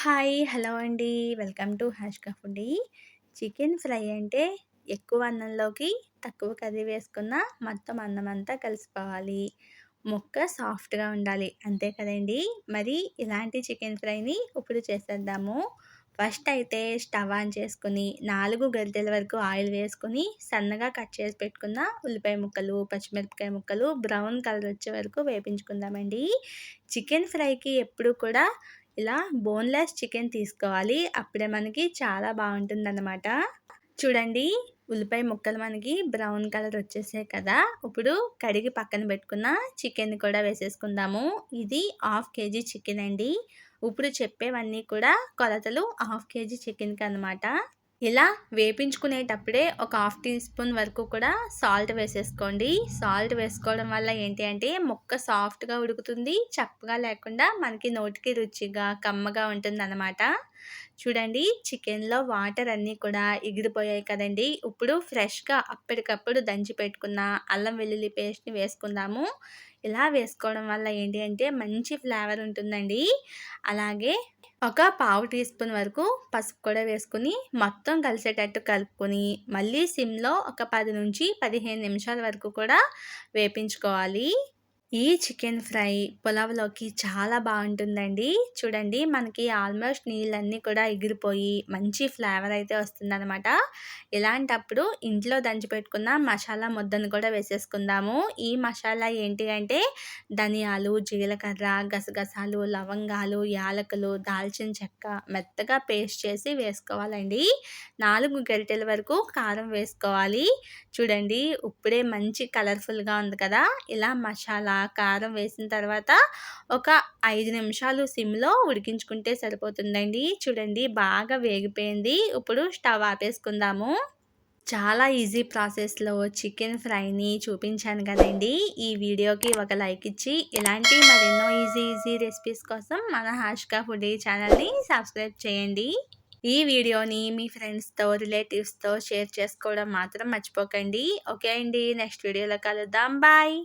Hi! Hello అండి. Welcome to Hashka foodie. Chicken fry అంటే ఎక్కువ అన్నంలోకి తక్కువ కర్రీ వేసుకున్న మొత్తం అన్నమంతా కలిసిపోవాలి. ముక్క సాఫ్ట్‌గా ఉండాలి. అంతే కదండీ! మరి ఇలాంటి చికెన్ ఫ్రైని ఇప్పుడు చేసేద్దాము. ఫస్ట్ అయితే స్టవ్ ఆన్ చేసుకొని 4 గరిటెల వరకు ఆయిల్ వేసుకొని సన్నగా కట్ చేసి పెట్టుకున్న ఉల్లిపాయ ముక్కలు, పచ్చిమిరపకాయ ముక్కలు బ్రౌన్ కలర్ వచ్చే వరకు వేపించుకుందామండి. చికెన్ ఫ్రైకి ఎప్పుడు కూడా ఇలా బోన్‌లెస్ చికెన్ తీసుకోవాలి. అప్పుడే మనకి చాలా బావుంటుందన్నమాట. చూడండి, ఉల్లిపాయ ముక్కలు మనకి బ్రౌన్ కలర్ వచ్చేసాయి కదా! ఇప్పుడు కడిగి పక్కన పెట్టుకున్న చికెన్‌ని కూడా వేసేసుకుందాము. ఇది హాఫ్ కేజీ చికెన్ అండి. ఇప్పుడు చెప్పేవన్నీ కూడా కొలతలు హాఫ్ కేజీ చికెన్‌కనమాట. ఇలా వేపించుకునేటప్పుడే ఒక హాఫ్ టీ స్పూన్ వరకు కూడా సాల్ట్ వేసేసుకోండి. సాల్ట్ వేసుకోవడం వల్ల ఏంటి అంటే ముక్క సాఫ్ట్‌గా ఉడుకుతుంది. చప్పగా లేకుండా మనకి నోటికి రుచిగా, కమ్మగా ఉంటుందన్నమాట. చూడండి, చికెన్‌లో వాటర్ అన్నీ కూడా ఎగిరిపోయాయి కదండీ! ఇప్పుడు ఫ్రెష్‌గా అప్పటికప్పుడు దంచి పెట్టుకున్న అల్లం వెల్లుల్లి పేస్ట్‌ని వేసుకుందాము. ఇలా వేసుకోవడం వల్ల ఏంటి అంటే మంచి ఫ్లేవర్ ఉంటుందండి. అలాగే ఒక పావు టీ స్పూన్ వరకు పసుపు కూడా వేసుకొని మొత్తం కలిసేటట్టు కలుపుకొని మళ్ళీ సిమ్‌లో ఒక 10-15 నిమిషాల వరకు కూడా వేపించుకోవాలి. ఈ చికెన్ ఫ్రై పులావ్‌లోకి చాలా బావుంటుందండి. చూడండి, మనకి ఆల్మోస్ట్ నీళ్ళన్నీ కూడా ఎగిరిపోయి మంచి ఫ్లేవర్ అయితే వస్తుందనమాట. ఇలాంటప్పుడు ఇంట్లో దంచి పెట్టుకున్న మసాలా ముద్దను కూడా వేసేసుకుందాము. ఈ మసాలా ఏంటి అంటే ధనియాలు, జీలకర్ర, గసగసాలు, లవంగాలు, యాలకులు, దాల్చిన చెక్క మెత్తగా పేస్ట్ చేసి వేసుకోవాలండి. 4 గరిటెల వరకు కారం వేసుకోవాలి. చూడండి, ఇప్పుడే మంచి కలర్‌ఫుల్‌గా ఉంది కదా! ఇలా మసాలా, కారం వేసిన తర్వాత ఒక 5 నిమిషాలు సిమ్‌లో ఉడికించుకుంటే సరిపోతుందండి. చూడండి, బాగా వేగిపోయింది. ఇప్పుడు స్టవ్ ఆపేసుకుందాము. చాలా ఈజీ ప్రాసెస్‌లో చికెన్ ఫ్రైని చూపించాను కదండీ! ఈ వీడియోకి ఒక లైక్ ఇచ్చి ఇలాంటి మరెన్నో ఈజీ రెసిపీస్ కోసం మన హాష్కా ఫుడీ ఛానల్‌ని సబ్స్క్రైబ్ చేయండి. ఈ వీడియోని మీ ఫ్రెండ్స్‌తో, రిలేటివ్స్‌తో షేర్ చేసుకోవడం మాత్రం మర్చిపోకండి. ఓకే అండి. నెక్స్ట్ వీడియోలో కలుద్దాం. బాయ్.